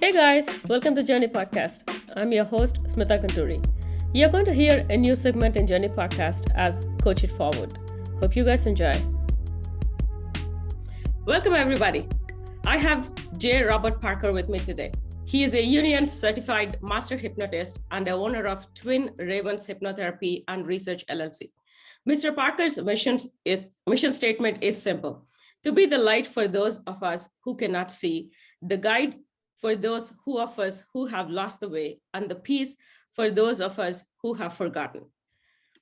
Hey guys, welcome to Journey Podcast. I'm your host, Smitha. You're going to hear a new segment in Journey Podcast as Coach It Forward. Hope you guys enjoy. Welcome, everybody. I have J. Robert Parker with me today. He is a union certified master hypnotist and the owner of Twin Ravens Hypnotherapy and Research LLC. Mr. Parker's mission statement is simple: to be the light for those of us who cannot see, the guide for those of us who have lost the way, and the peace for those of us who have forgotten.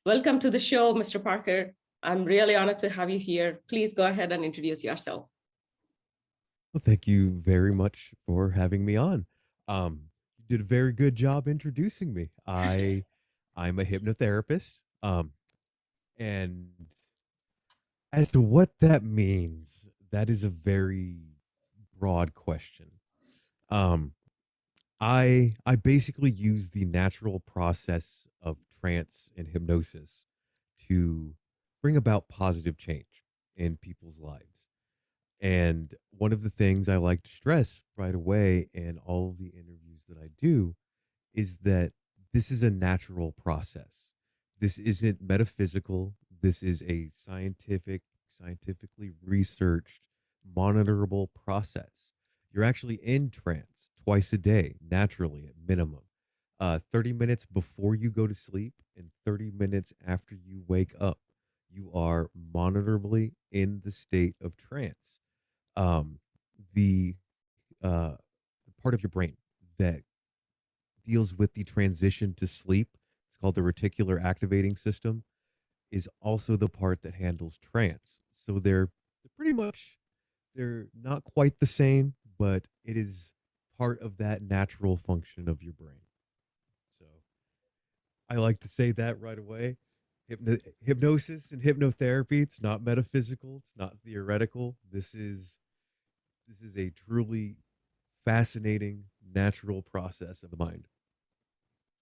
Welcome to the show, Mr. Parker. I'm really honored to have you here. Please go ahead and introduce yourself. Well, thank you very much for having me on. You did a very good job introducing me. I'm a hypnotherapist. And as to what that means, that is a very broad question. I basically use the natural process of trance and hypnosis to bring about positive change in people's lives. And one of the things I like to stress right away in all of the interviews that I do is that this is a natural process. This isn't metaphysical. This is a scientifically researched, monitorable process. You're actually in trance twice a day, naturally at minimum. 30 minutes before you go to sleep and 30 minutes after you wake up, you are monitorably in the state of trance. um, the the part of your brain that deals with the transition to sleep, it's called the reticular activating system, is also the part that handles trance. So they're pretty much, they're not quite the same, but it is part of that natural function of your brain. So I like to say that right away. Hypnosis and hypnotherapy, it's not metaphysical, it's not theoretical. This is a truly fascinating natural process of the mind.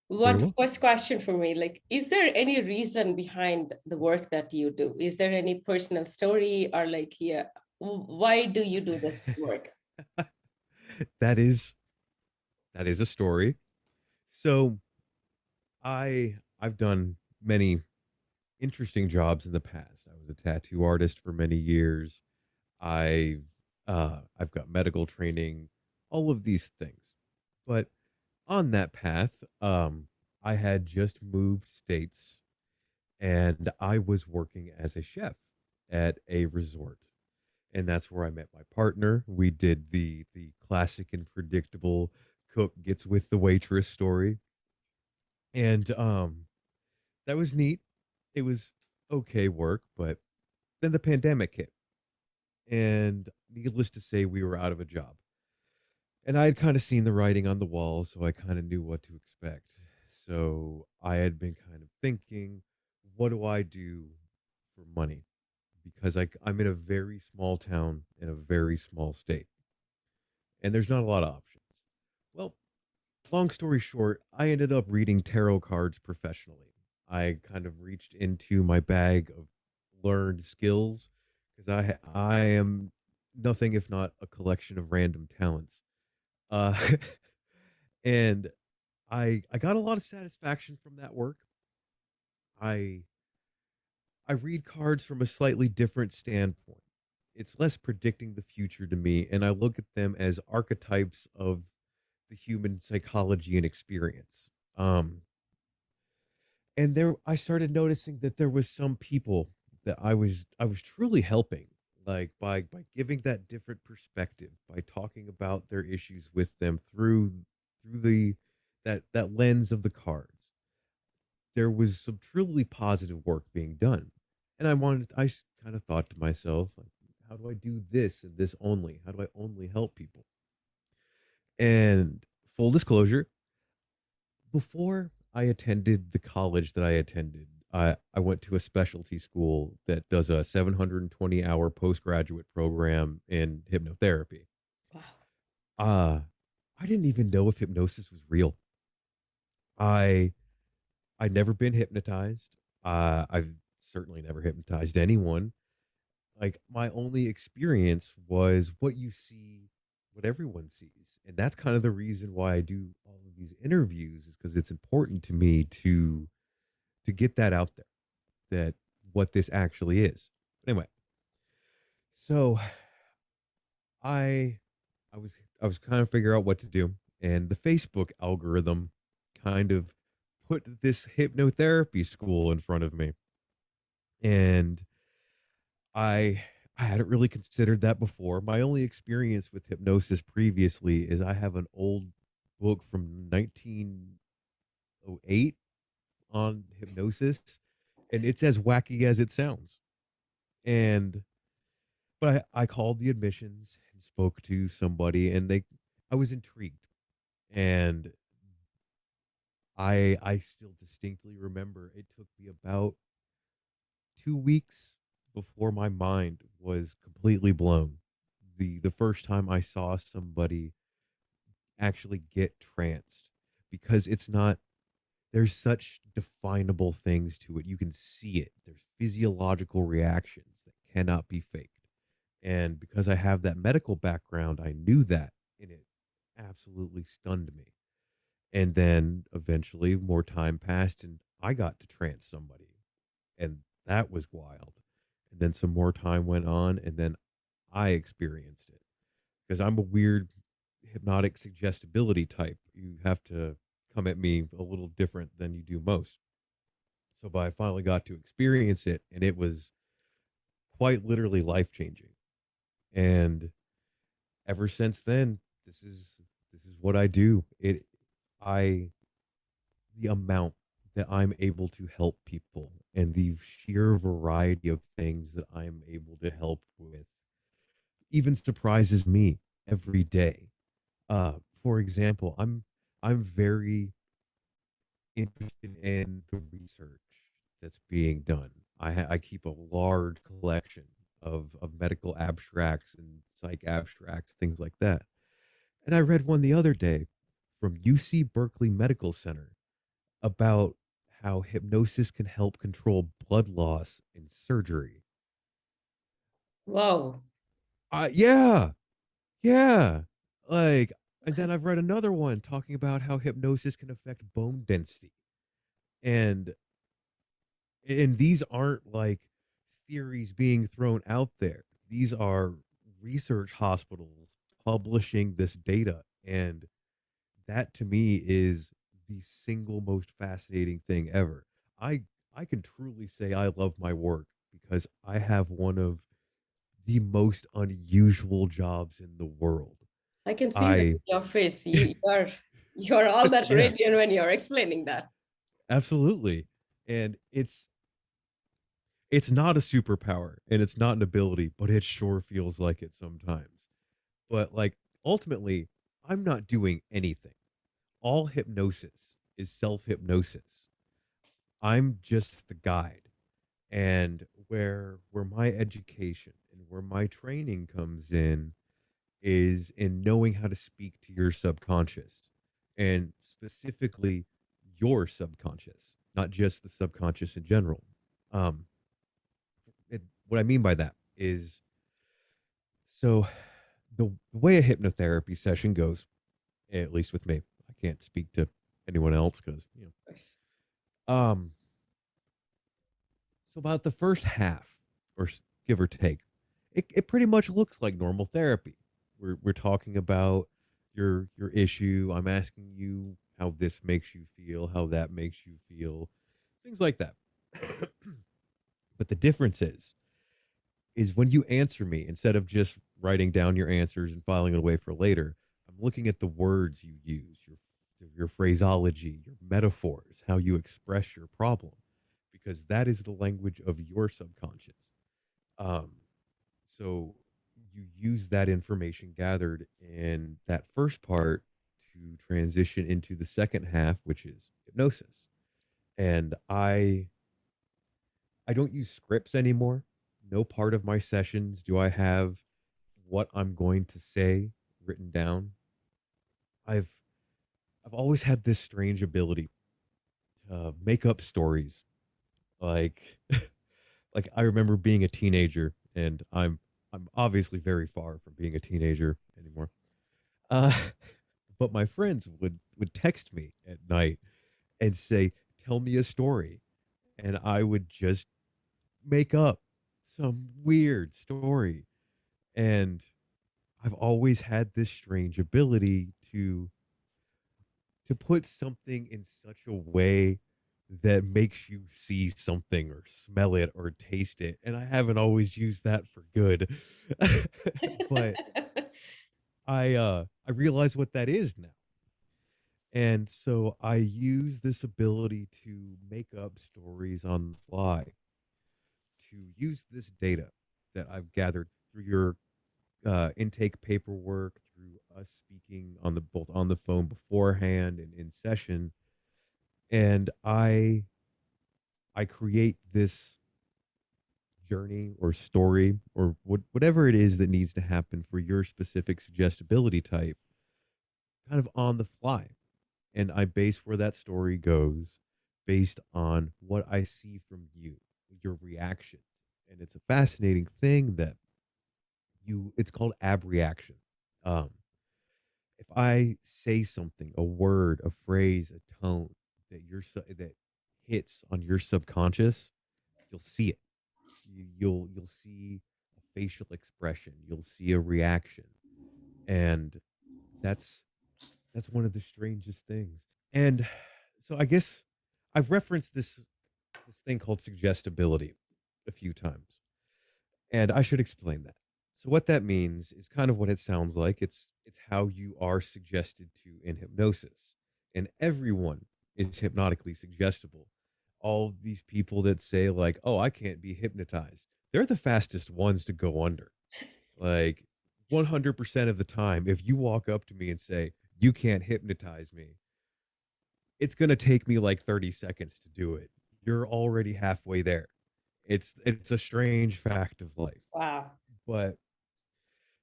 Very One well. first question for me, like, is there any reason behind the work that you do? Is there any personal story or like, yeah, why do you do this work? that is that is a story. So I've done many interesting jobs in the past. I was a tattoo artist for many years. I've I've got medical training, all of these things. But on that path, I had just moved states and I was working as a chef at a resort. And that's where I met my partner. We did the classic and predictable cook gets with the waitress story. And that was neat. It was okay work, but then the pandemic hit. And needless to say, we were out of a job. And I had kind of seen the writing on the wall, so I kind of knew what to expect. So I had been kind of thinking, what do I do for money? Because I'm in a very small town in a very small state, and there's not a lot of options. Well, long story short, I ended up reading tarot cards professionally. I kind of reached into my bag of learned skills because I am nothing if not a collection of random talents. Uh, and I got a lot of satisfaction from that work. I I read cards from a slightly different standpoint. It's less predicting the future to me, and I look at them as archetypes of the human psychology and experience. Um, and there, I started noticing that there was some people that I was truly helping, like by giving that different perspective, by talking about their issues with them through the that lens of the cards. There was some truly positive work being done. And I kind of thought to myself, like, how do I do this and this only? How do I only help people? And full disclosure, before I attended the college that I attended, I went to a specialty school that does a 720-hour postgraduate program in hypnotherapy. Wow. Uh, I didn't even know if hypnosis was real. I I'd never been hypnotized. I've certainly never hypnotized anyone. Like my only experience was what you see. what everyone sees. And that's kind of the reason why I do all of these interviews, is because it's important to me to get that out there, that what this actually is. But anyway, so I I was kind of figuring out what to do, and the Facebook algorithm kind of put this hypnotherapy school in front of me, and I I hadn't really considered that before. My only experience with hypnosis previously is I have an old book from 1908 on hypnosis, and it's as wacky as it sounds. And but I called the admissions and spoke to somebody, and they I was intrigued, and I still distinctly remember it took me about 2 weeks before my mind was completely blown. The first time I saw somebody actually get tranced, because it's not, there's such definable things to it. You can see it. There's physiological reactions that cannot be faked. And because I have that medical background, I knew that, and it absolutely stunned me. And then eventually more time passed and I got to trance somebody. And that was wild. And then some more time went on and then I experienced it, because I'm a weird hypnotic suggestibility type. You have to come at me a little different than you do most. So but I finally got to experience it, and it was quite literally life changing. And ever since then, this is what I do. It I the amount that I'm able to help people and the sheer variety of things that I'm able to help with even surprises me every day. For example, I'm very interested in the research that's being done. I keep a large collection of medical abstracts and psych abstracts, things like that. And I read one the other day from UC Berkeley Medical Center about how hypnosis can help control blood loss in surgery. Wow. Yeah, yeah. Like, and then I've read another one talking about how hypnosis can affect bone density. And these aren't like theories being thrown out there. These are research hospitals publishing this data, and that to me is the single most fascinating thing ever. I I can truly say I love my work because I have one of the most unusual jobs in the world. I can see that I in your face. You're all that yeah, radiant when you're explaining that. absolutely. And it's not a superpower and it's not an ability, but it sure feels like it sometimes. But like ultimately, I'm not doing anything. All hypnosis is self-hypnosis. I'm just the guide. And where my education and where my training comes in is in knowing how to speak to your subconscious, and specifically your subconscious, not just the subconscious in general. Um, what I mean by that is, so the way a hypnotherapy session goes, at least with me, I can't speak to anyone else because um, so about the first half, or give or take, it pretty much looks like normal therapy. We're talking about your issue. I'm asking you how this makes you feel, how that makes you feel, things like that. But the difference is when you answer me, instead of just writing down your answers and filing it away for later, I'm looking at the words you use, your phraseology, your metaphors, how you express your problem, because that is the language of your subconscious. Um, so you use that information gathered in that first part to transition into the second half, which is hypnosis. And I don't use scripts anymore. No part of my sessions do I have what I'm going to say written down. I've I've always had this strange ability to make up stories. Like like I remember being a teenager, and I'm obviously very far from being a teenager anymore. Uh, but my friends would text me at night and say, "Tell me a story," and I would just make up some weird story. And I've always had this strange ability to put something in such a way that makes you see something or smell it or taste it. And I haven't always used that for good. But I realize what that is now. And so I use this ability to make up stories on the fly, to use this data that I've gathered through your intake paperwork, through us speaking on the both on the phone beforehand and in session, and I create this journey or story or whatever it is that needs to happen for your specific suggestibility type, kind of on the fly, and I base where that story goes based on what I see from you, your reactions, and it's a fascinating thing that you it's called abreaction. Um, if I say something, a word, a phrase, a tone that hits on your subconscious, you'll see it. You'll see a facial expression. You'll see a reaction, and that's that's one of the strangest things. And so I guess I've referenced this thing called suggestibility a few times. And I should explain that. So what that means is kind of what it sounds like. It's how you are suggested to in hypnosis. And everyone is hypnotically suggestible. All these people that say like, "Oh, I can't be hypnotized." They're the fastest ones to go under. Like 100% of the time, if you walk up to me and say, "You can't hypnotize me," it's going to take me like 30 seconds to do it. You're already halfway there. It's a strange fact of life. Wow. But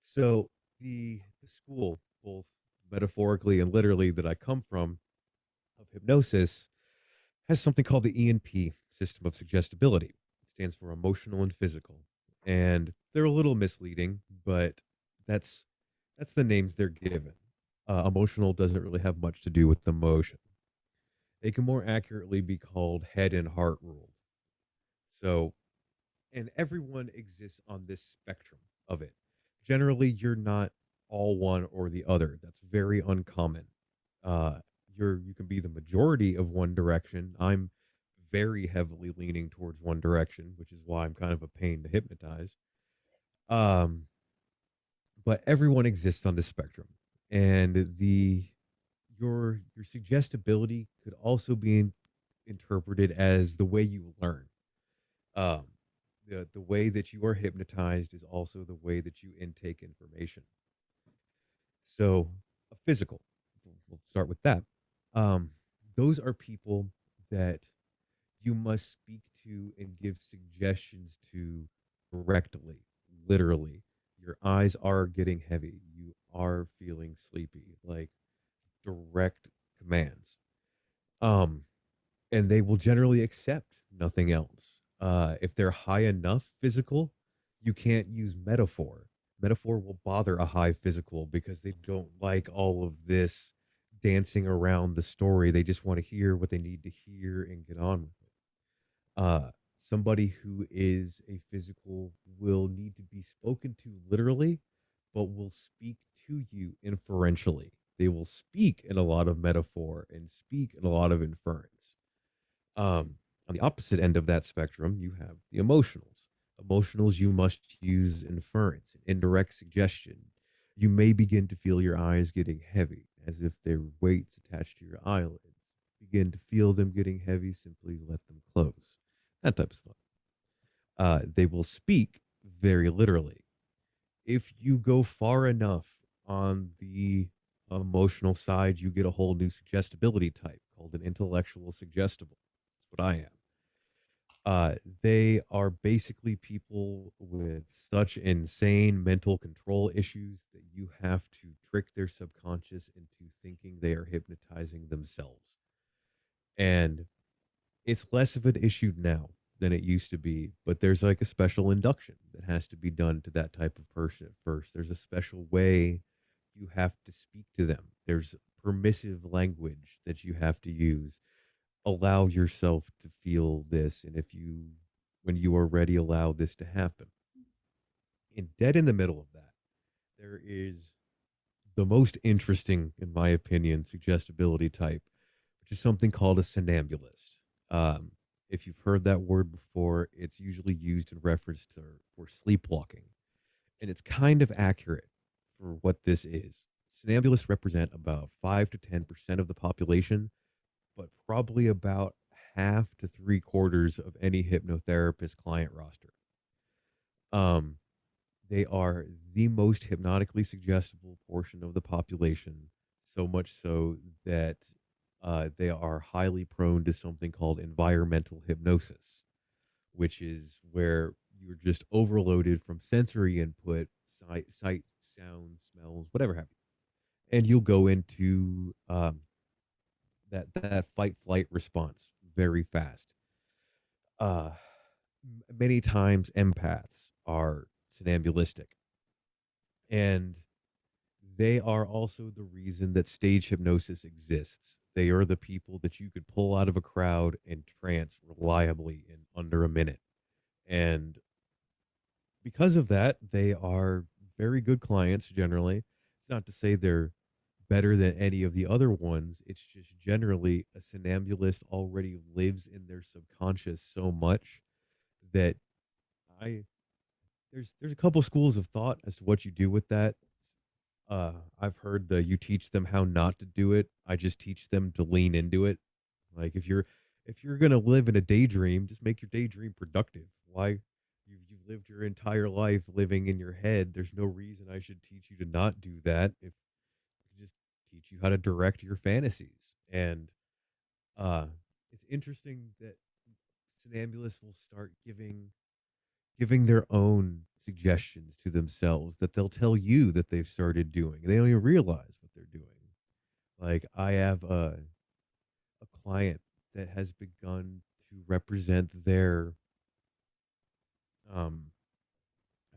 so the school, both metaphorically and literally, that I come from of hypnosis has something called the Enp System of Suggestibility. It stands for emotional and physical, and they're a little misleading, but that's that's the names they're given. Emotional doesn't really have much to do with emotion. They can more accurately be called head and heart ruled. So, and everyone exists on this spectrum of it. Generally, you're not all one or the other. That's very uncommon. Uh, you can be the majority of one direction. I'm very heavily leaning towards one direction, which is why I'm kind of a pain to hypnotize. Um, but everyone exists on this spectrum, and your suggestibility could also be interpreted as the way you learn. Um, the way that you are hypnotized is also the way that you intake information. So, a physical, we'll start with that. Um, those are people that you must speak to and give suggestions to directly, literally. Your eyes are getting heavy. You are feeling sleepy, like direct commands. Um, and they will generally accept nothing else. If they're high enough physical, you can't use metaphor. Metaphor will bother a high physical because they don't like all of this dancing around the story. They just want to hear what they need to hear and get on with it. Uh, Somebody who is a physical will need to be spoken to literally, but will speak to you inferentially. They will speak in a lot of metaphor and speak in a lot of inference. Um, on the opposite end of that spectrum, you have the emotionals. Emotionals, you must use inference, indirect suggestion. You may begin to feel your eyes getting heavy, as if they're weights attached to your eyelids. Begin to feel them getting heavy, simply let them close. That type of stuff. They will speak very literally. If you go far enough on the emotional side, you get a whole new suggestibility type called an intellectual suggestible. That's what I am. They are basically people with such insane mental control issues that you have to trick their subconscious into thinking they are hypnotizing themselves. And it's less of an issue now than it used to be, but there's like a special induction that has to be done to that type of person at first. There's a special way you have to speak to them. There's permissive language that you have to use. Allow yourself to feel this, and if you, when you are ready, allow this to happen. And dead in the middle of that, there is the most interesting, in my opinion, suggestibility type, which is something called a somnambulist. Um, if you've heard that word before, it's usually used in reference to for sleepwalking, and it's kind of accurate for what this is. Somnambulists represent about 5 to 10% of the population, but probably about half to three quarters of any hypnotherapist client roster. Um, they are the most hypnotically suggestible portion of the population, so much so that they are highly prone to something called environmental hypnosis, which is where you're just overloaded from sensory input, sight, sound, smells, whatever have you, and you'll go into that fight flight response very fast. Uh, Many times empaths are somnambulistic, and they are also the reason that stage hypnosis exists. They are the people that you could pull out of a crowd and trance reliably in under a minute. And because of that, they are very good clients generally. It's not to say they're better than any of the other ones. It's just generally a somnambulist already lives in their subconscious so much that I there's a couple schools of thought as to what you do with that. I've heard you teach them how not to do it. I just teach them to lean into it. Like if you're gonna live in a daydream, just make your daydream productive. Why you've lived your entire life living in your head. There's no reason I should teach you to not do that. If I just teach you how to direct your fantasies. And uh, it's interesting that somnambulists will start giving their own suggestions to themselves that they'll tell you that they've started doing. They don't even realize what they're doing. Like I have a client that has begun to represent their um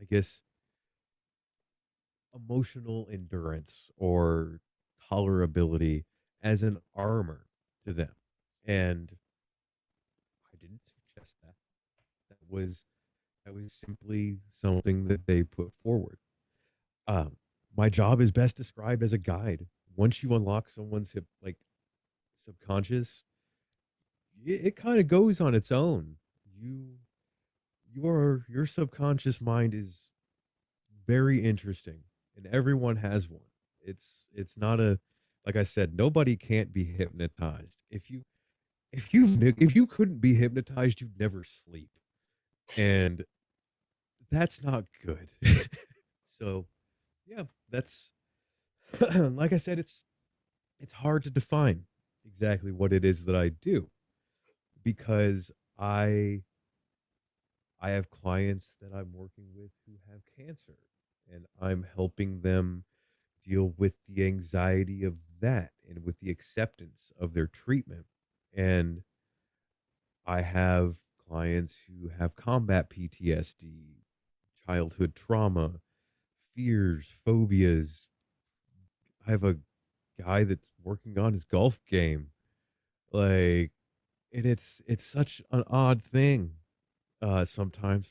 I guess emotional endurance or tolerability as an armor to them. And I didn't suggest that. That was simply something that they put forward. Um, my job is best described as a guide. Once you unlock someone's like subconscious, it kind of goes on its own. You your subconscious mind is very interesting, and everyone has one. It's not a like I said, nobody can't be hypnotized. If you couldn't be hypnotized, you'd never sleep, and that's not good. So yeah, that's like I said, it's hard to define exactly what it is that I do because I have clients that I'm working with who have cancer, and I'm helping them deal with the anxiety of that and with the acceptance of their treatment. And I have clients who have combat PTSD, childhood trauma, fears, phobias. I have a guy that's working on his golf game. Like, and it's such an odd thing sometimes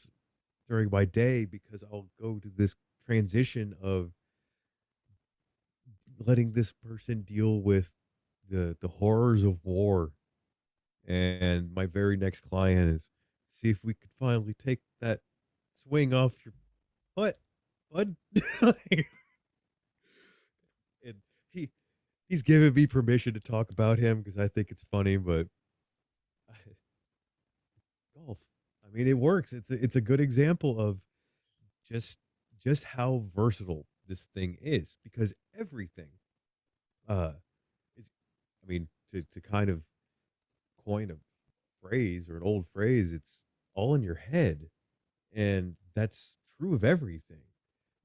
during my day because I'll go to this transition of letting this person deal with the horrors of war, and my very next client is see if we could finally take that swing off your butt, bud. And he he's given me permission to talk about him because I think it's funny, but golf. I mean, it works. It's a good example of just just how versatile this thing is because everything uh is I mean to kind of coin a phrase or an old phrase, it's all in your head, and that's true of everything.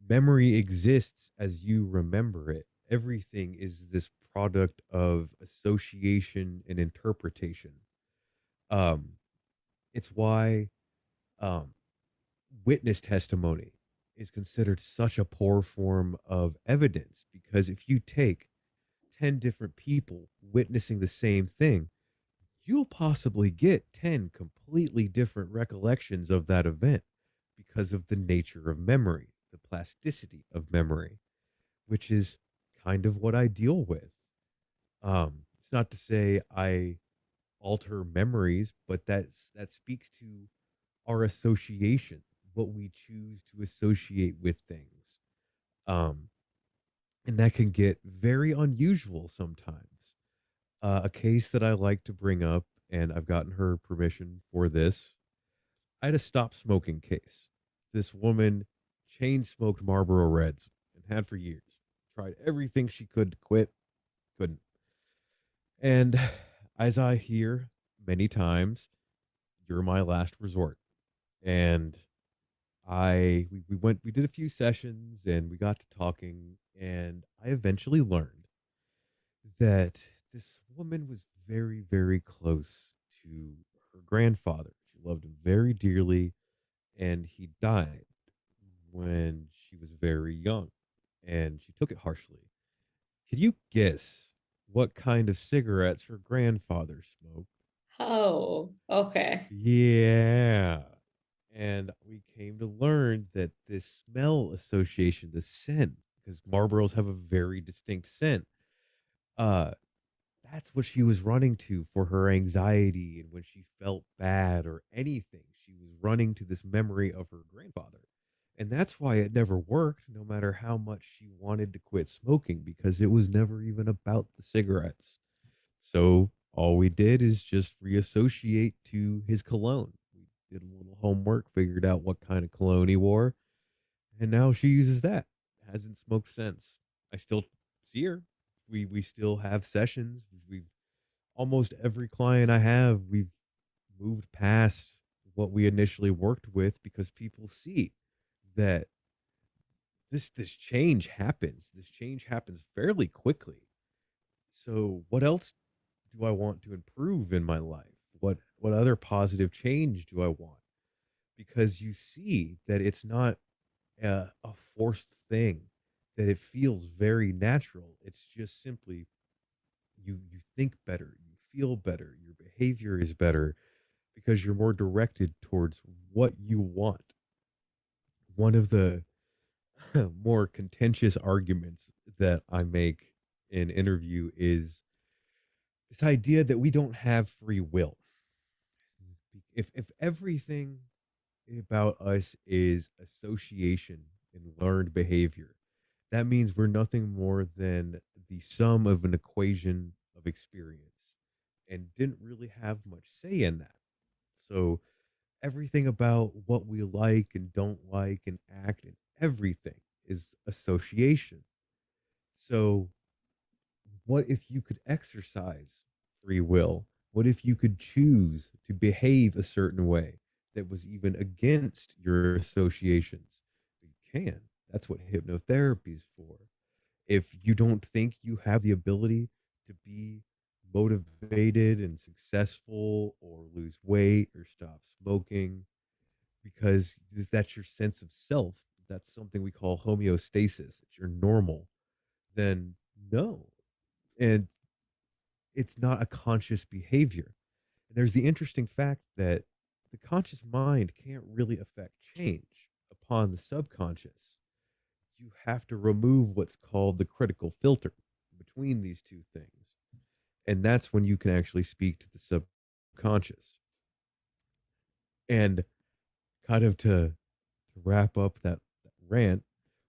Memory exists as you remember it. Everything is this product of association and interpretation. um it's why um witness testimony is considered such a poor form of evidence because if you take 10 different people witnessing the same thing, you'll possibly get 10 completely different recollections of that event because of the nature of memory, the plasticity of memory, which is kind of what I deal with. It's not to say I alter memories, but that speaks to our association, what we choose to associate with things. Um, and that can get very unusual sometimes. A case that I like to bring up, and I've gotten her permission for this. I had a stop smoking case. This woman chain smoked Marlboro Reds and had for years. Tried everything she could to quit, couldn't. And as I hear many times, you're my last resort. And we did a few sessions and we got to talking, and I eventually learned that this woman was very, very close to her grandfather. She loved him very dearly, and he died when she was very young, and she took it harshly. Can you guess what kind of cigarettes her grandfather smoked? Oh, okay. Yeah. And we came to learn that this smell association, the scent, because Marlboros have a very distinct scent, uh, that's what she was running to for her anxiety and when she felt bad or anything. She was running to this memory of her grandfather. And that's why it never worked, no matter how much she wanted to quit smoking, because it was never even about the cigarettes. So all we did is just reassociate to his cologne. We did a little homework, figured out what kind of cologne he wore, and now she uses that. Hasn't smoked since. I still see her. We still have sessions. We've almost every client I have, we've moved past what we initially worked with because people see that this change happens. This change happens fairly quickly. So what else do I want to improve in my life? What other positive change do I want? Because you see that it's not a forced thing, that it feels very natural. It's just simply you think better, you feel better, your behavior is better because you're more directed towards what you want. One of the more contentious arguments that I make in interview is this idea that we don't have free will. If everything about us is association and learned behavior, that means we're nothing more than the sum of an equation of experience and didn't really have much say in that. So everything about what we like and don't like and act and everything is association. So what if you could exercise free will? What if you could choose to behave a certain way that was even against your associations? You can. That's what hypnotherapy is for. If you don't think you have the ability to be motivated and successful or lose weight or stop smoking because that's your sense of self, that's something we call homeostasis, it's your normal, then no. And it's not a conscious behavior. And there's the interesting fact that the conscious mind can't really affect change upon the subconscious. You have to remove what's called the critical filter between these two things. And that's when you can actually speak to the subconscious. And kind of to wrap up that rant,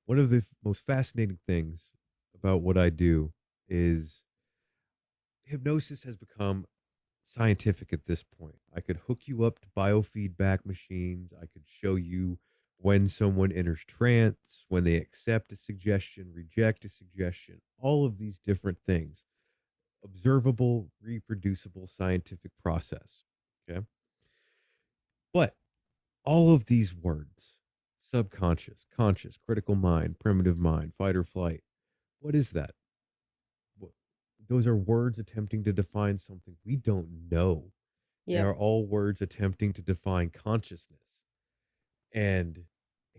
one of the most fascinating things about what I do is hypnosis has become scientific at this point. I could hook you up to biofeedback machines. I could show you when someone enters trance, when they accept a suggestion, reject a suggestion, all of these different things. Observable, reproducible scientific process. Okay. But all of these words, subconscious, conscious, critical mind, fight or flight, what is that? What, those are words attempting to define something we don't know. They are Yep. all words attempting to define consciousness. And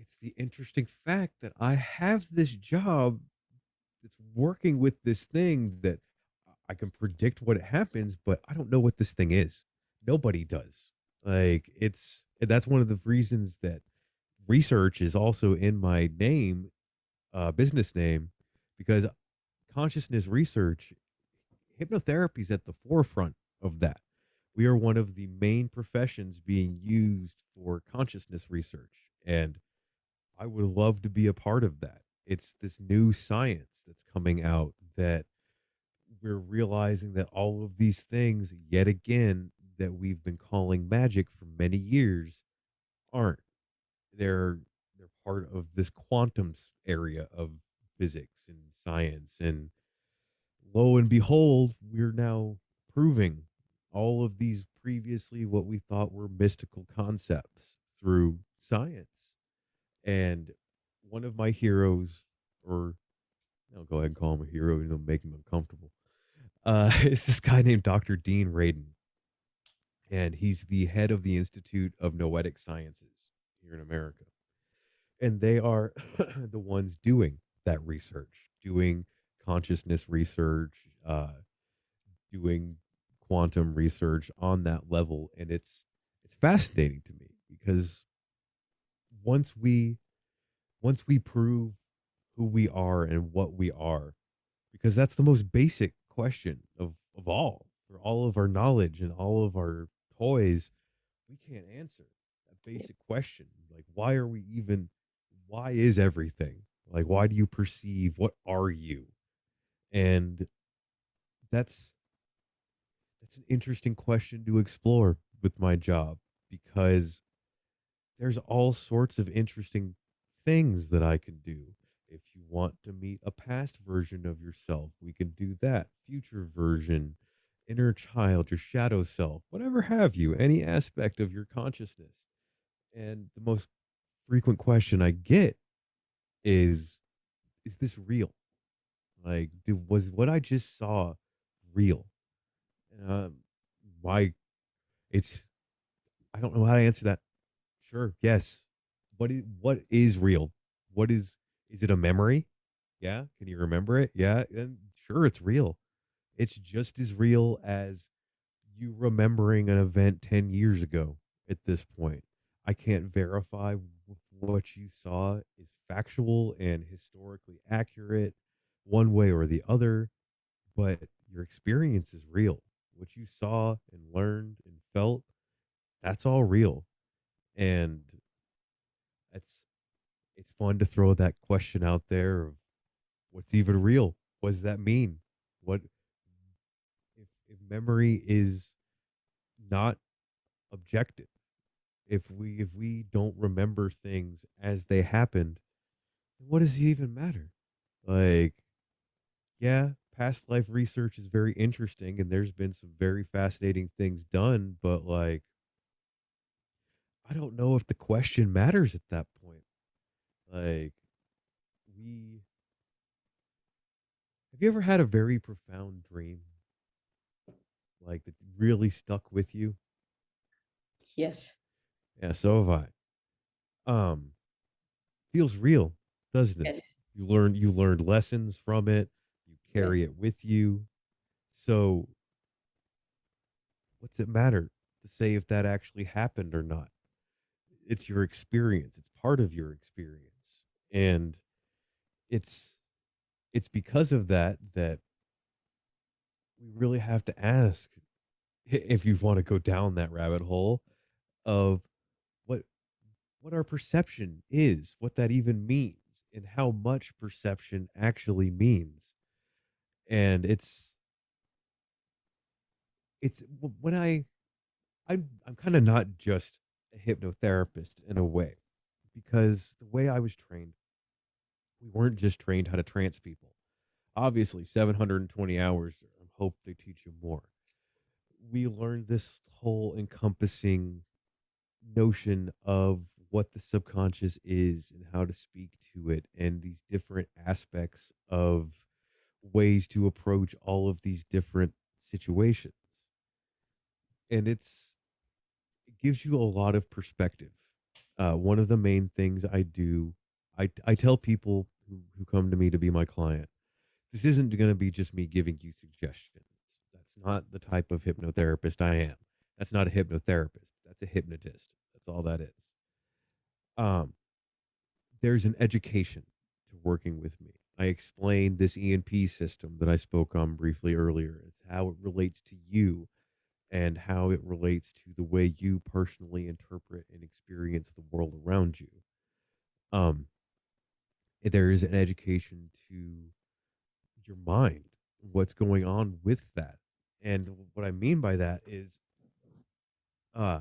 it's the interesting fact that I have this job that's working with this thing that I can predict what it happens, but I don't know what this thing is. Nobody does. Like it's that's one of the reasons that research is also in my name, business name, because consciousness research, hypnotherapy is at the forefront of that. We are one of the main professions being used for consciousness research. And I would love to be a part of that. It's this new science that's coming out that we're realizing that all of these things, yet again, that we've been calling magic for many years aren't. They're they're part of this quantum area of physics and science. And lo and behold, we're now proving all of these previously what we thought were mystical concepts through science. And one of my heroes, or I'll go ahead and call him a hero, even though make him uncomfortable, is this guy named Dr. Dean Radin. And he's the head of the Institute of Noetic Sciences here in America. And they are the ones doing that research, doing consciousness research, doing quantum research on that level. And it's fascinating to me because once we once we prove who we are and what we are, because that's the most basic question of all, for all of our knowledge and all of our toys, we can't answer that basic question. Like, why are we even, why is everything? Like, why do you perceive? What are you? And that's that's an interesting question to explore with my job because there's all sorts of interesting things that I can do. If you want to meet a past version of yourself, we can do that. Future version, inner child, your shadow self, whatever have you, any aspect of your consciousness. And the most frequent question I get is this real? Like, was what I just saw real? Um, why it's I don't know how to answer that. Sure, yes. What is real? What is it a memory? Yeah. Can you remember it? Yeah. And sure, it's real. It's just as real as you remembering an event 10 years ago at this point. I can't verify what you saw is factual and historically accurate one way or the other, but your experience is real. What you saw and learned and felt, that's all real. And it's it's fun to throw that question out there of what's even real? What does that mean? What if memory is not objective? If we don't remember things as they happened, what does it even matter? Like, yeah, past life research is very interesting and there's been some very fascinating things done, but like I don't know if the question matters at that point. Like we have you ever had a very profound dream like that really stuck with you? Yes. Yeah, so have I. Feels real, doesn't it? Yes. You learned lessons from it. You Yes. carry it with you. So what's it matter to say if that actually happened or not? It's your experience. It's part of your experience. And it's it's because of that that we really have to ask if you want to go down that rabbit hole of what what our perception is, what that even means, and how much perception actually means. And it's when I'm kind of not just a hypnotherapist in a way, because the way I was trained, we weren't just trained how to trance people. Obviously, 720 hours, I hope they teach you more. We learned this whole encompassing notion of what the subconscious is and how to speak to it, and these different aspects of ways to approach all of these different situations. And it gives you a lot of perspective. One of the main things I do, I tell people who come to me to be my client, this isn't going to be just me giving you suggestions. That's not the type of hypnotherapist I am. That's not a hypnotherapist. That's a hypnotist. That's all that is. Um, there's an education to working with me. I explained this Enp system that I spoke on briefly earlier, is how it relates to you and how it relates to the way you personally interpret and experience the world around you. Um, there is an education to your mind, what's going on with that. And what I mean by that is uh,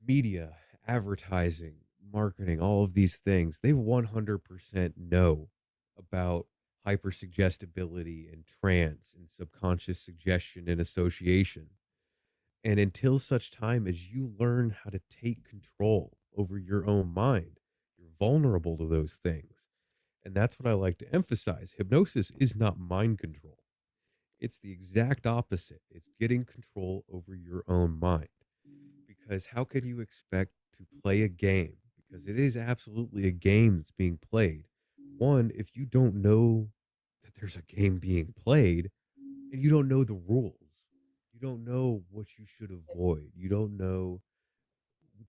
media, advertising, marketing, all of these things, they 100% know about hypersuggestibility and trance and subconscious suggestion and association. And until such time as you learn how to take control over your own mind, you're vulnerable to those things. And that's what I like to emphasize. Hypnosis is not mind control. It's the exact opposite. It's getting control over your own mind. Because how can you expect to play a game? Because it is absolutely a game that's being played. One, if you don't know that there's a game being played and you don't know the rules, you don't know what you should avoid, you don't know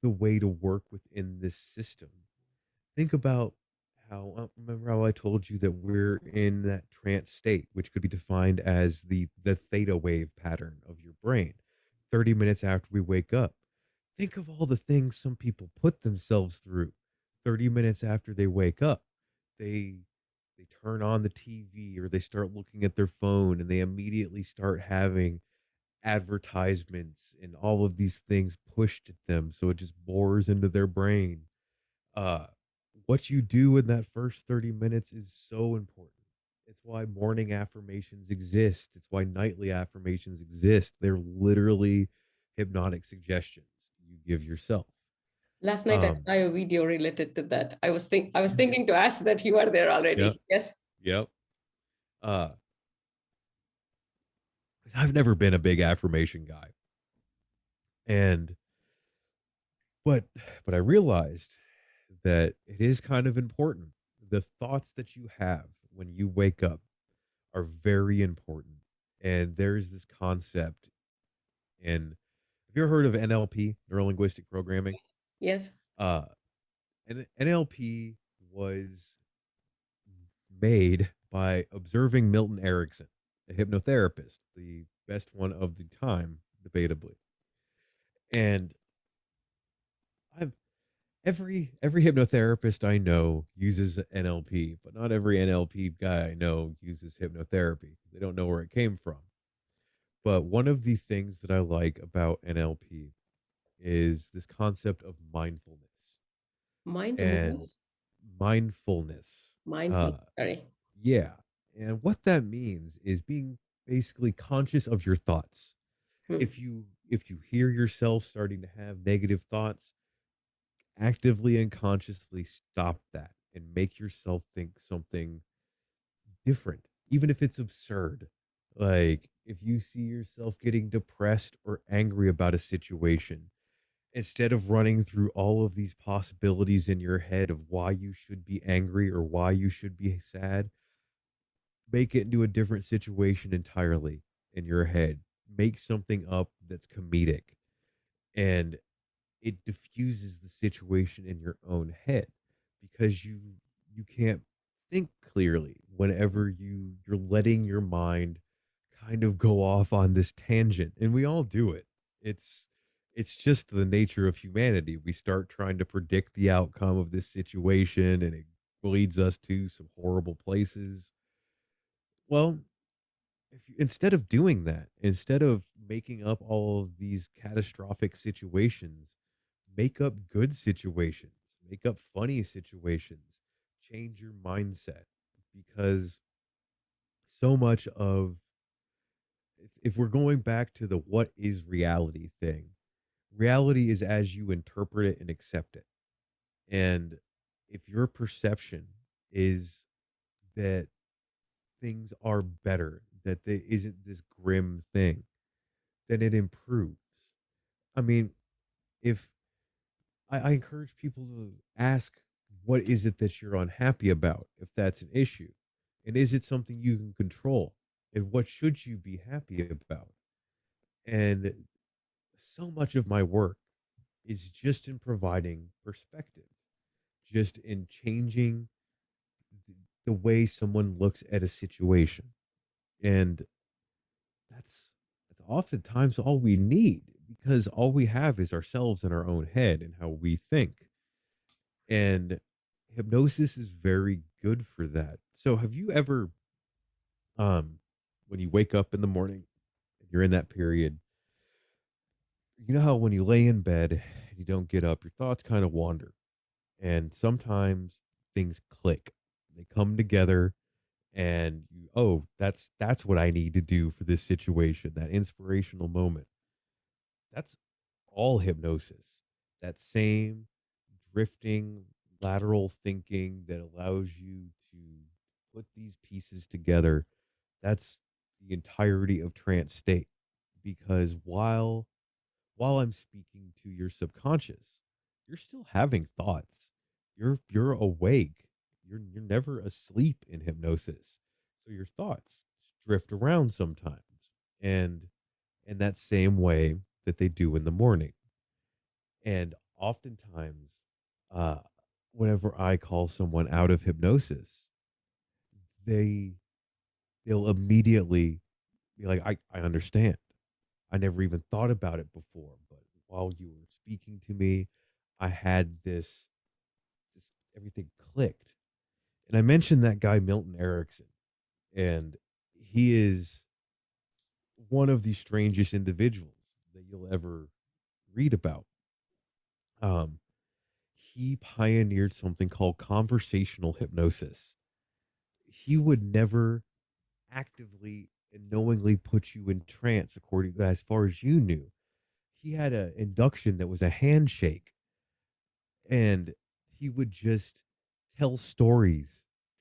the way to work within this system. Think about how, remember how I told you that we're in that trance state, which could be defined as the theta wave pattern of your brain 30 minutes after we wake up. Think of all the things some people put themselves through 30 minutes after they wake up. They they turn on the TV or they start looking at their phone and they immediately start having advertisements and all of these things pushed at them, so it just bores into their brain. uh what you do in that first 30 minutes is so important. It's why morning affirmations exist. It's why nightly affirmations exist. They're literally hypnotic suggestions you give yourself. Last night I um saw a video related to that. I was yeah, thinking to ask that you are there yeah, already. Yes. yep. uh I've never been a big affirmation guy, and but I realized that it is kind of important. The thoughts that you have when you wake up are very important. And there's this concept in, have you ever heard of NLP, Neuro Linguistic Programming? Yes. Uh, and NLP was made by observing Milton Erickson, a hypnotherapist, the best one of the time, debatably. And I've every hypnotherapist I know uses NLP, but not every NLP guy I know uses hypnotherapy. They don't know where it came from. But one of the things that I like about NLP is this concept of mindfulness and Mindfulness. mindfulness. Mindful. Uh, Sorry. yeah. And what that means is being basically conscious of your thoughts. Hmm. If you hear yourself starting to have negative thoughts, actively and consciously stop that and make yourself think something different, even if it's absurd. Like if you see yourself getting depressed or angry about a situation, instead of running through all of these possibilities in your head of why you should be angry or why you should be sad, make it into a different situation entirely in your head. Make something up that's comedic, and it diffuses the situation in your own head because you can't think clearly whenever you're letting your mind kind of go off on this tangent, and we all do it. It's just the nature of humanity. We start trying to predict the outcome of this situation and it leads us to some horrible places. Well, instead of doing that, instead of making up all of these catastrophic situations, make up good situations, make up funny situations, change your mindset. Because so much of, if we're going back to the what is reality thing, reality is as you interpret it and accept it. And if your perception is that things are better, that there isn't this grim thing, then it improves. I mean, if I encourage people to ask, what is it that you're unhappy about, if that's an issue? And is it something you can control? And what should you be happy about? And so much of my work is just in providing perspective, just in changing the way someone looks at a situation. And that's that's oftentimes all we need, because all we have is ourselves in our own head and how we think. And hypnosis is very good for that. So have you ever, um when you wake up in the morning and you're in that period, you know how when you lay in bed and you don't get up, your thoughts kind of wander, and sometimes things click, they come together, and you, oh, that's what I need to do for this situation, that inspirational moment. That's all hypnosis. That same drifting lateral thinking that allows you to put these pieces together. That's the entirety of trance state. Because while I'm speaking to your subconscious, you're still having thoughts. You're awake. You're never asleep in hypnosis. So your thoughts drift around sometimes. And in that same way that they do in the morning. And oftentimes, uh, whenever I call someone out of hypnosis, they they'll immediately be like, I understand. I never even thought about it before, but while you were speaking to me, I had this everything clicked. And I mentioned that guy Milton Erickson, and he is one of the strangest individuals that you'll ever read about. Um, he pioneered something called conversational hypnosis. He would never actively and knowingly put you in trance, according as far as you knew. He had an induction that was a handshake, and he would just tell stories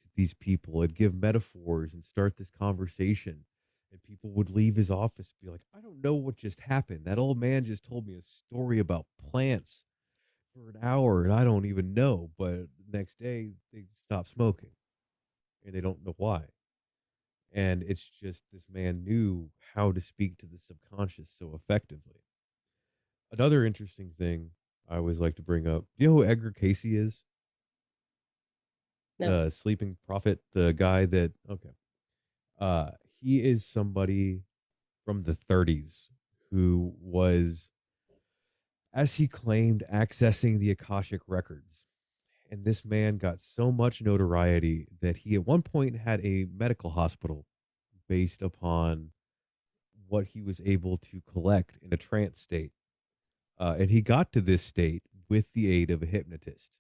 to these people and give metaphors and start this conversation. And people would leave his office and be like, I don't know what just happened. That old man just told me a story about plants for an hour and I don't even know. But the next day they stop smoking and they don't know why. And it's just this man knew how to speak to the subconscious so effectively. Another interesting thing I always like to bring up, you know who Edgar Casey is? No. The sleeping prophet, the guy that, okay. Uh he is somebody from the 30s who was, as he claimed, accessing the Akashic records. And this man got so much notoriety that he at one point had a medical hospital based upon what he was able to collect in a trance state. And he got to this state with the aid of a hypnotist.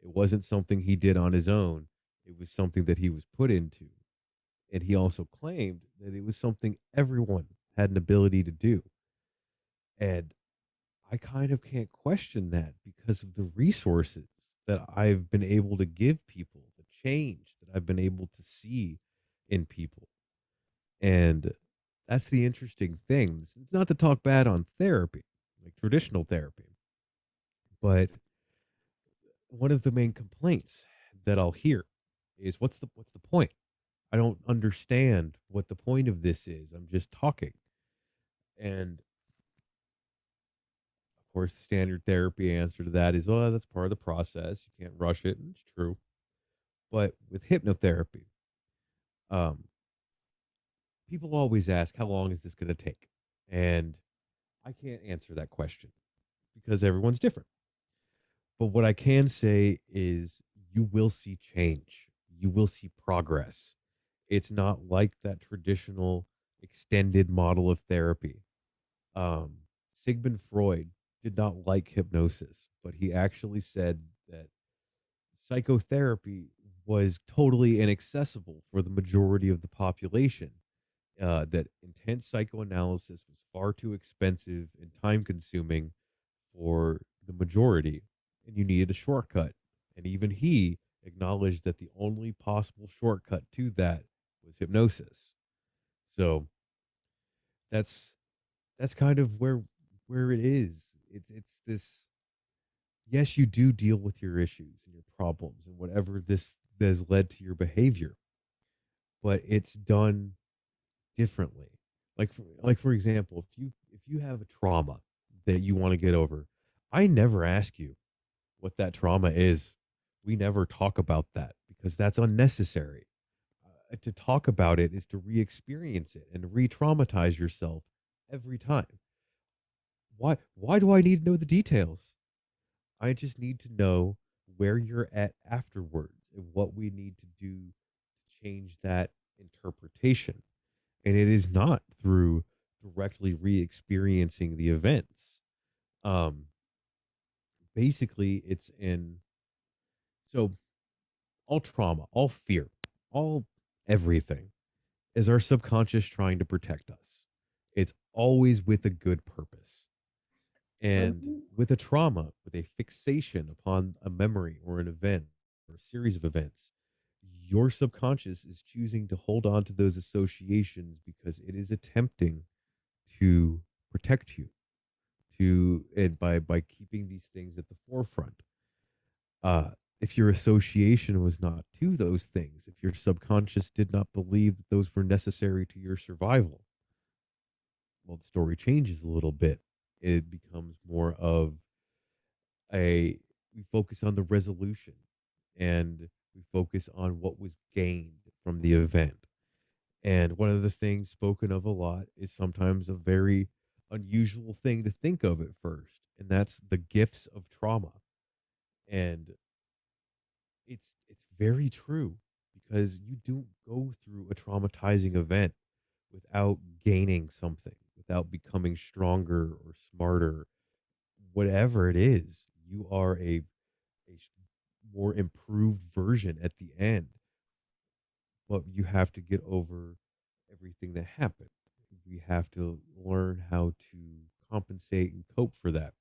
It wasn't something he did on his own, it was something that he was put into. And he also claimed that it was something everyone had an ability to do. And I kind of can't question that because of the resources that I've been able to give people, the change that I've been able to see in people. And that's the interesting thing. It's not to talk bad on therapy, like traditional therapy, but one of the main complaints that I'll hear is, what's the point? I don't understand what the point of this is. I'm just talking. And of course, the standard therapy answer to that is, oh, that's part of the process. You can't rush it. And it's true. But with hypnotherapy, um, people always ask, how long is this going to take? And I can't answer that question because everyone's different. But what I can say is you will see change. You will see progress. It's not like that traditional extended model of therapy. Um, Sigmund Freud did not like hypnosis, but he actually said that psychotherapy was totally inaccessible for the majority of the population. That intense psychoanalysis was far too expensive and time consuming for the majority, and you needed a shortcut. And even he acknowledged that the only possible shortcut to that was hypnosis. So that's that's kind of where it is. It's this yes, you do deal with your issues and your problems and whatever this has led to your behavior, but it's done differently. Like for example, if you have a trauma that you want to get over, I never ask you what that trauma is. We never talk about that because that's unnecessary. To talk about it is to re-experience it and re-traumatize yourself every time. Why do I need to know the details? I just need to know where you're at afterwards and what we need to do to change that interpretation. And it is not through directly re-experiencing the events. Um, Basically, it's in so all trauma, all fear, all everything is our subconscious trying to protect us. It's always with a good purpose. And Mhm. with a trauma, with a fixation upon a memory or an event or a series of events, your subconscious is choosing to hold on to those associations because it is attempting to protect you to and by keeping these things at the forefront. If your association was not to those things, if your subconscious did not believe that those were necessary to your survival, well, the story changes a little bit. It becomes more of a we focus on the resolution and we focus on what was gained from the event. And one of the things spoken of a lot is sometimes a very unusual thing to think of at first, and that's the gifts of trauma. And it's very true because you don't go through a traumatizing event without gaining something, without becoming stronger or smarter, whatever it is. You are a more improved version at the end, but you have to get over everything that happened. We have to learn how to compensate and cope for that.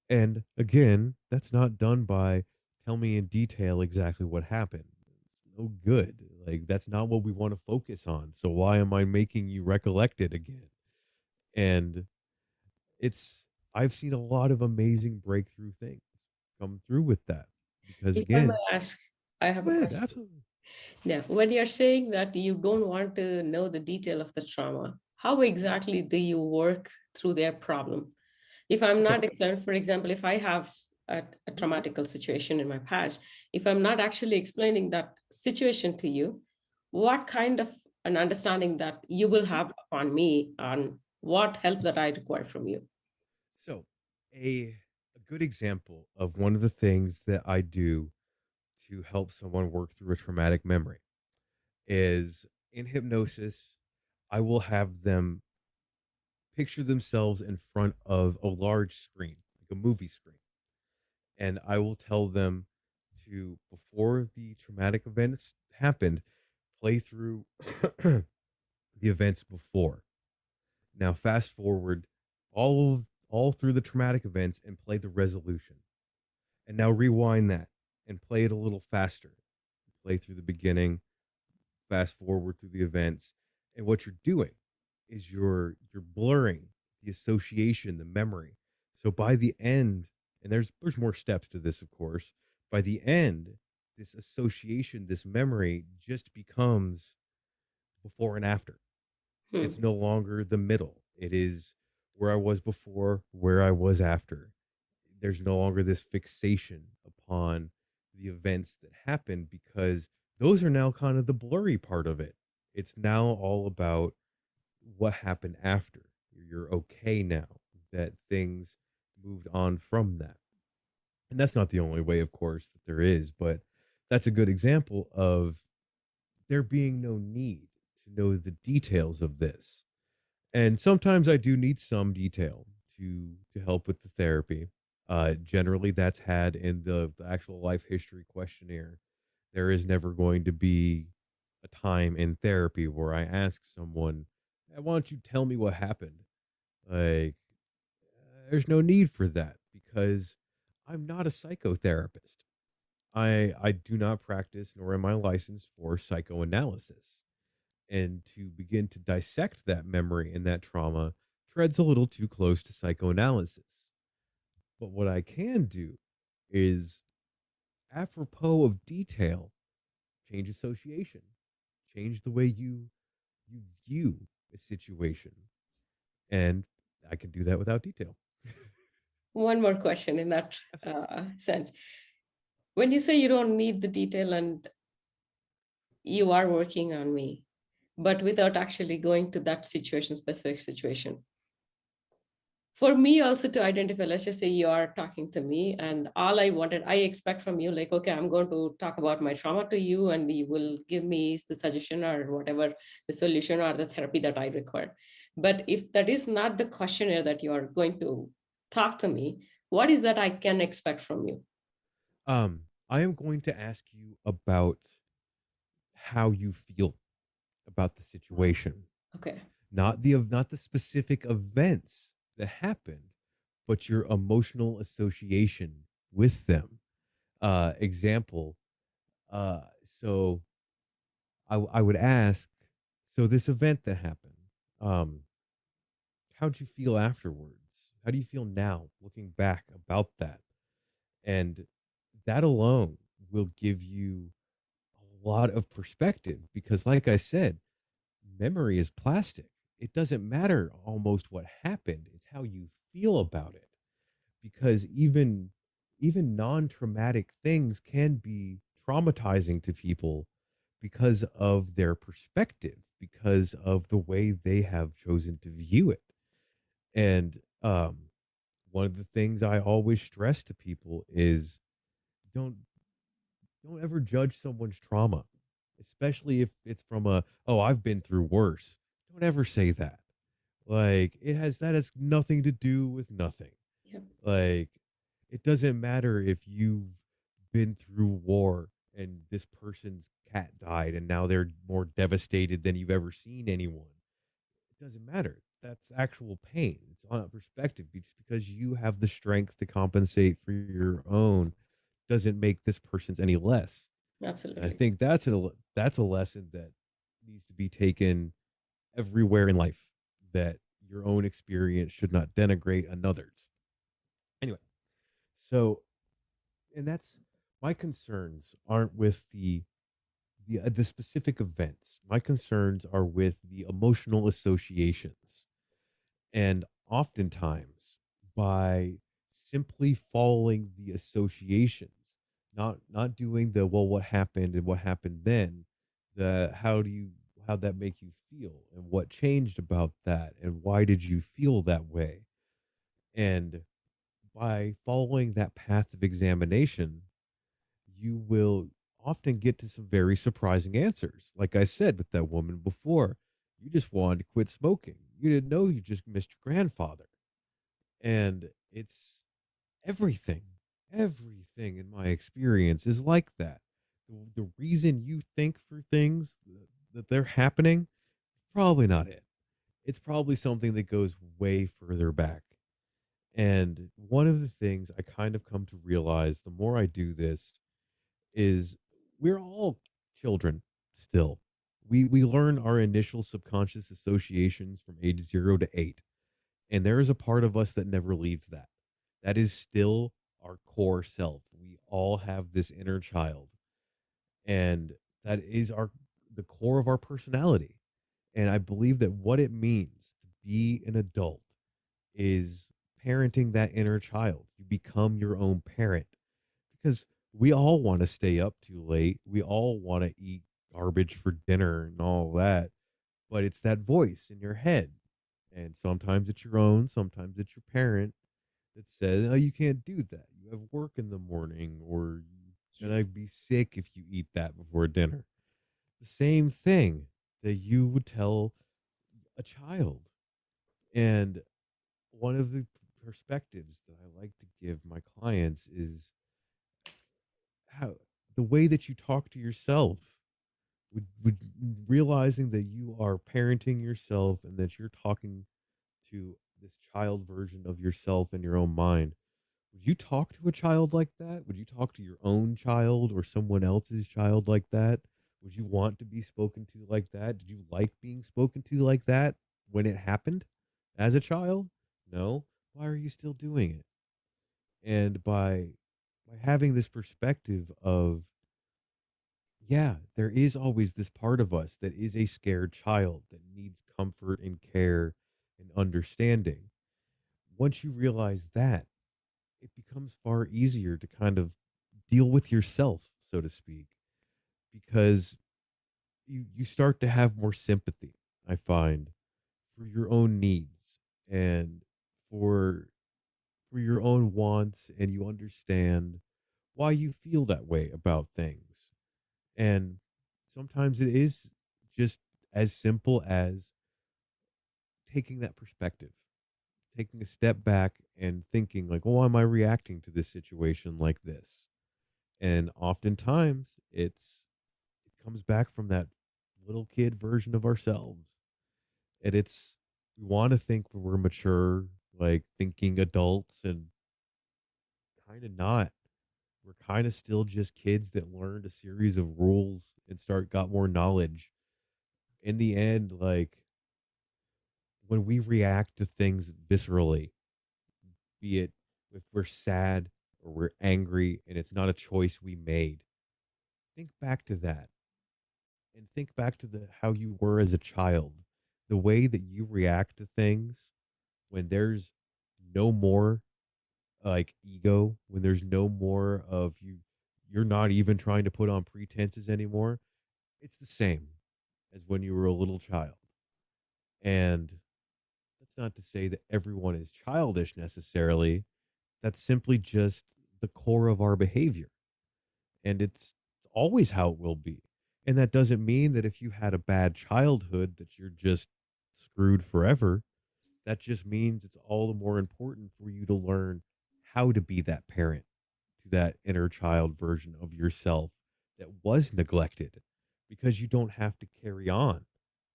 And again, that's not done by tell me in detail exactly what happened. It's no good. Like that's not what we want to focus on. So why am I making you recollect it again? And it's I've seen a lot of amazing breakthrough things come through with that because If I may again, ask, I have go a ahead, question. absolutely. Yeah, when you're saying that you don't want to know the detail of the trauma, how exactly do you work through their problem? If I'm Okay. not, for example, if I have a Mhm. traumatical situation in my past, if I'm not actually explaining that situation to you, what kind of an understanding that you will Mhm. have upon me on what help that I require from you? So, a good example of one of the things that I do to help someone work through a traumatic memory is in hypnosis, I will have them picture themselves in front of a large screen, like a movie screen. And I will tell them to, before the traumatic events happened, play through the events before. Now, fast forward all through the traumatic events and play the resolution. And now rewind that and play it a little faster. Play through the beginning, fast forward through the events. And what you're doing is you're blurring the association, the memory. So by the end, and there's more steps to this, of course. By the end, this association, this memory just becomes before and after. It's Hmm. no longer the middle. It is where I was before, where I was after. There's no longer this fixation upon the events that happened because those are now kind of the blurry part of it. It's now all about what happened after. You're okay now that things moved on from that. And that's not the only way, of course, that there is, but that's a good example of there being no need to know the details of this. And sometimes I do need some detail to help with the therapy. Generally, that's had in the actual life history questionnaire. There is never going to be a time in therapy where I ask someone, "Hey, why don't you tell me what happened?" Like, there's no need for that because I'm not a psychotherapist. I do not practice nor am I licensed for psychoanalysis, and to begin to dissect that memory and that trauma treads a little too close to psychoanalysis. But what I can do is, apropos of detail, change association, change the way you view a situation, and I can do that without detail. One more question in that Absolutely. sense. When you say you don't need the detail and you are working on me, but without actually going to that situation, specific situation, for me also to identify, let's just say you are talking to me and all I expect from you, like, okay, I'm going to talk about my trauma to you and you will give me the suggestion or whatever the solution or the therapy that I require. But if that is not the questionnaire that you are going to talk to me, what is that I can expect from you? I am going to ask you about how you feel about the situation, Okay. not the specific events that happened, but your emotional association with them. Example. Uh, so I would ask, so this event that happened, um, how'd you feel afterwards? How do you feel now, looking back about that? And that alone will give you a lot of perspective because, like I said, memory is plastic. It doesn't matter almost what happened, it's how you feel about it. Because even non-traumatic things can be traumatizing to people because of their perspective, because of the way they have chosen to view it. And one of the things I always stress to people is don't don't ever judge someone's trauma, especially if it's from a, oh, I've been through worse. Don't ever say that. Like, that has nothing to do with nothing. Yep. Like, it doesn't matter if you've been through war and this person's cat died and now they're more devastated than you've ever seen anyone. It doesn't matter. That's actual pain. It's on a perspective. Just because you have the strength to compensate for your own doesn't make this person's any less. And I Absolutely. think that's a lesson that needs to be taken everywhere in life, that your own experience should not denigrate another's. Anyway, so, and that's, my concerns aren't with the specific events. My concerns are with the emotional associations. And oftentimes, by simply following the associations, not doing the, well, what happened and what happened then, the how'd that make you feel and what changed about that and why did you feel that way? And by following that path of examination, you will often get to some very surprising answers. Like I said with that woman before, you just wanted to quit smoking. You didn't know you just missed your grandfather. And it's everything, everything in my experience is like that. The reason you think for things that they're happening, probably not it. It's probably something that goes way further back. And one of the things I kind of come to realize the more I do this is we're all children still. We learn our initial subconscious associations from age 0 to 8. And there is a part of us that never leaves that. That is still our core self. We all have this inner child. And that is the core of our personality. And I believe that what it means to be an adult is parenting that inner child. You become your own parent because we all want to stay up too late. We all want to eat garbage for dinner and all that. But it's that voice in your head. And sometimes it's your own, sometimes it's your parent that says, oh, you can't do that. You have work in the morning, or you're going to be sick if you eat that before dinner. The same thing that you would tell a child. And one of the perspectives that I like to give my clients is how the way that you talk to yourself, would realizing that you are parenting yourself and that you're talking to this child version of yourself in your own mind. Would you talk to a child like that? Would you talk to your own child or someone else's child like that? Would you want to be spoken to like that? Did you like being spoken to like that when it happened as a child? No. Why are you still doing it? And by having this perspective of, yeah, there is always this part of us that is a scared child that needs comfort and care and understanding. Once you realize that, it becomes far easier to kind of deal with yourself, so to speak, because you start to have more sympathy, I find, for your own needs and for for your own wants, and you understand why you feel that way about things. And sometimes it is just as simple as taking that perspective, taking a step back and thinking like, "Oh, why am I reacting to this situation like this?" And oftentimes it comes back from that little kid version of ourselves. And it's we want to think we're mature, like thinking adults, and kind of not. We're kind of still just kids that learned a series of rules and start got more knowledge. In the end, like when we react to things viscerally, be it if we're sad or we're angry and it's not a choice we made, think back to that and think back to the how you were as a child, the way that you react to things when there's no more like ego, when there's no more of you're not even trying to put on pretenses anymore. It's the same as when you were a little child. And that's not to say that everyone is childish necessarily. That's simply just the core of our behavior. And it's always how it will be. And that doesn't mean that if you had a bad childhood that you're just screwed forever. That just means it's all the more important for you to learn how to be that parent to that inner child version of yourself that was neglected, because you don't have to carry on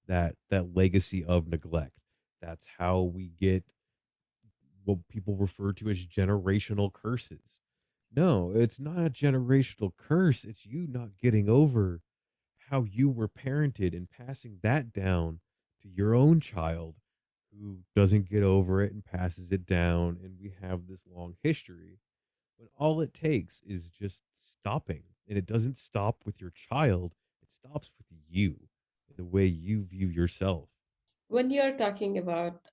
that legacy of neglect. That's how we get what people refer to as generational curses. No, it's not a generational curse. It's you not getting over how you were parented and passing that down to your own child who doesn't get over it and passes it down. And we have this long history. But all it takes is just stopping. And it doesn't stop with your child, it stops with you, the way you view yourself. When you're talking about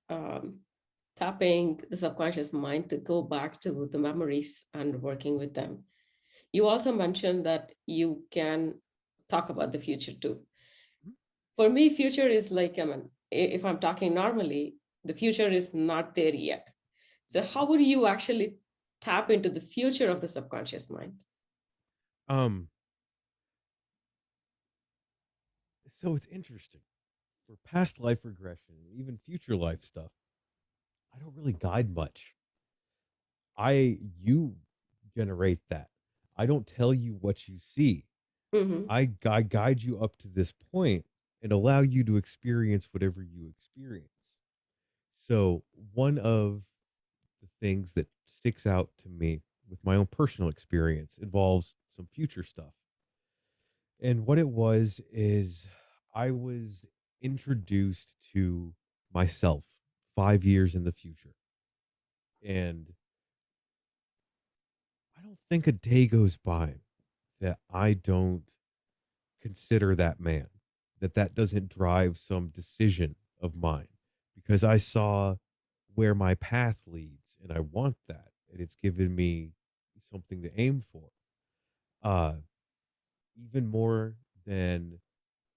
tapping the subconscious mind to go back to the memories and working with them, you also mentioned that you can talk about the future too. For me, future is like, I mean, if I'm talking normally, the future is not there yet. So how would you actually tap into the future of the subconscious mind? Um, so it's interesting. For past life regression, even future life stuff, I don't really guide much. You generate that. I don't tell you what you see. Hmm. I guide you up to this point and allow you to experience whatever you experience. So, one of the things that sticks out to me with my own personal experience involves some future stuff. And what it was is I was introduced to myself 5 years in the future. And I don't think a day goes by that I don't consider that man, that doesn't drive some decision of mine, because I saw where my path leads and I want that. And it's given me something to aim for. Uh, Even more than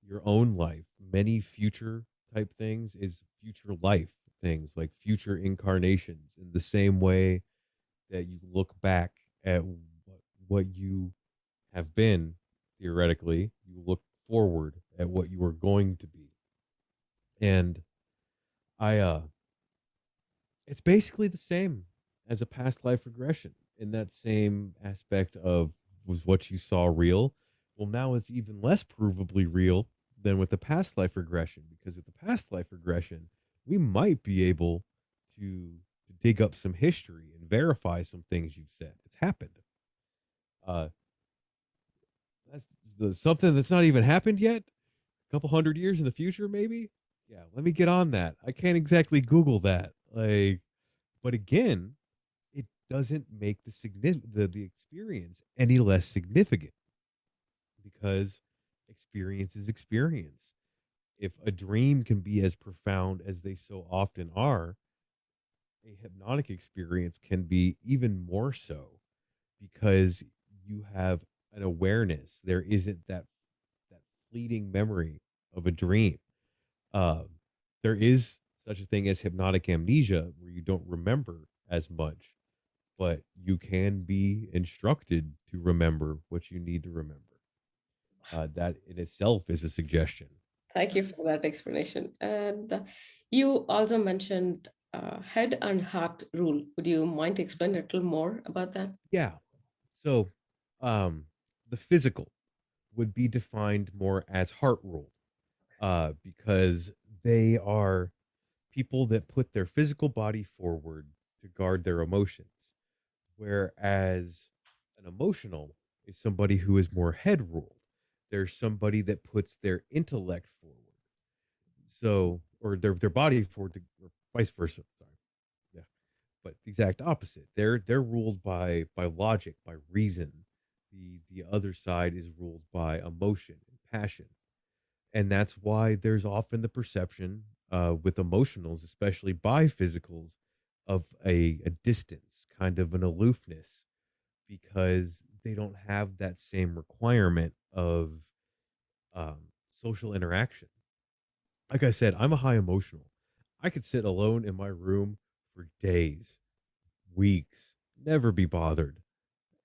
your own life, many future type things is future life things like future incarnations, in the same way that you look back at what you have been, theoretically, you look forward at what you are going to be. And I it's basically the same as a past life regression in that same aspect of, was what you saw real? Well, now it's even less provably real than with the past life regression, because with the past life regression, we might be able to dig up some history and verify some things you've said. It's happened. Uh, that's something that's not even happened yet. A couple hundred years in the future, maybe. Yeah, let me get on that. I can't exactly Google that. Like, but again, it doesn't make the experience any less significant, because experience is experience. If a dream can be as profound as they so often are, a hypnotic experience can be even more so, because you have an awareness. There isn't that fleeting memory of a dream. Um, there is such a thing as hypnotic amnesia, where you don't remember as much, but you can be instructed to remember what you need to remember. That in itself is a suggestion. Thank you for that explanation. And you also mentioned head and heart rule. Would you mind to explain a little more about that? Yeah. So, um, the physical would be defined more as heart rule, because they are people that put their physical body forward to guard their emotions, whereas an emotional is somebody who is more head ruled. There's somebody that puts their intellect forward, so, or their body forward, or vice versa. Sorry, yeah, but the exact opposite. They're ruled by logic, by reason. The other side is ruled by emotion and passion, and that's why there's often the perception, with emotionals, especially by physicals, of a distance, kind of an aloofness, because they don't have that same requirement of um, social interaction. Like I said, I'm a high emotional. I could sit alone in my room for days, weeks, never be bothered.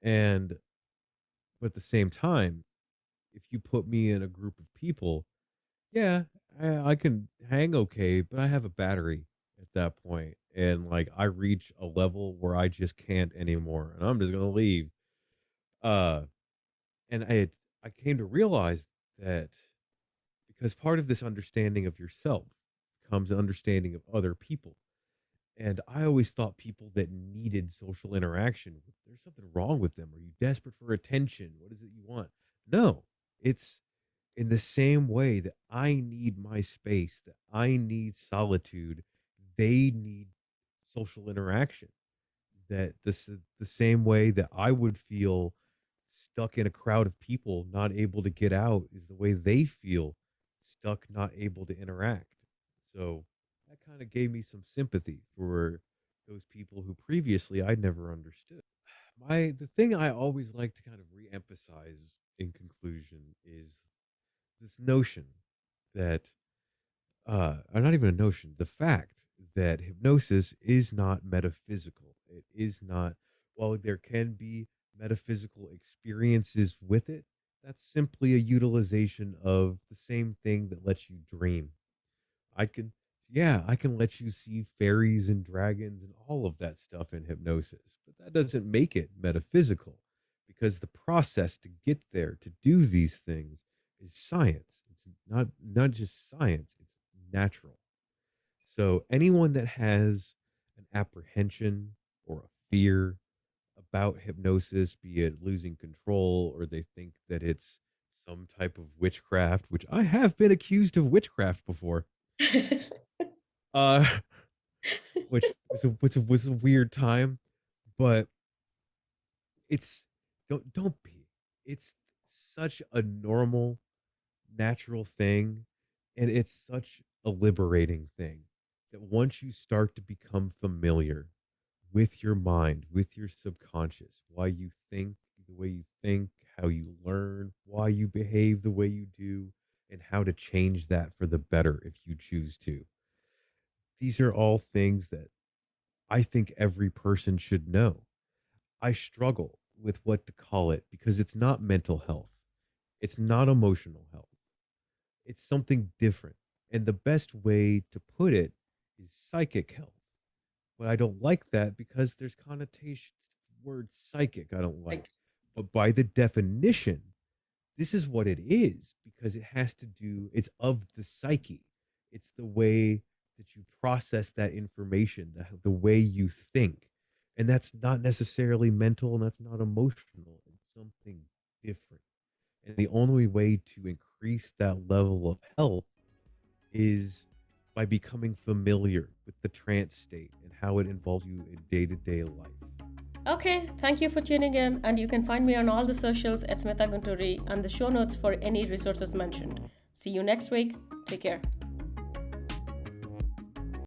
And but at the same time, if you put me in a group of people, yeah, I can hang okay, but I have a battery at that point, and like I reach a level where I just can't anymore, and I'm just gonna leave. Uh, and I came to realize that, because part of this understanding of yourself comes an understanding of other people. And I always thought people that needed social interaction, there's something wrong with them. Are you desperate for attention? What is it you want? No, it's in the same way that I need my space, that I need solitude, they need social interaction. That the same way that I would feel stuck in a crowd of people, not able to get out, is the way they feel stuck, not able to interact. So that kind of gave me some sympathy for those people who previously I'd never understood. The thing I always like to kind of re-emphasize in conclusion is this notion that, or not even a notion, the fact that hypnosis is not metaphysical. It is not, while there can be metaphysical experiences with it, that's simply a utilization of the same thing that lets you dream. I can, yeah, I can let you see fairies and dragons and all of that stuff in hypnosis, but that doesn't make it metaphysical, because the process to get there, to do these things, is science. It's not just science, it's natural. So anyone that has an apprehension or a fear about hypnosis, be it losing control, or they think that it's some type of witchcraft, which I have been accused of witchcraft before, uh, which was a weird time, but it's don't be. It's such a normal, natural thing, and it's such a liberating thing, that once you start to become familiar with your mind, with your subconscious, why you think the way you think, how you learn, why you behave the way you do, and how to change that for the better if you choose to. These are all things that I think every person should know. I struggle with what to call it, because it's not mental health. It's not emotional health. It's something different. And the best way to put it is psychic health. But I don't like that, because there's connotations to the word psychic I don't like. Like, But by the definition, this is what it is, because it has to do, it's of the psyche. It's the way that you process that information, the way you think. And that's not necessarily mental, and that's not emotional. It's something different. And the only way to increase that level of health is by becoming familiar with the trance state and how it involves you in day to day life. Okay, thank you for tuning in, and you can find me on all the socials at Smitha Gunturi and the show notes for any resources mentioned. See you next week. Take care.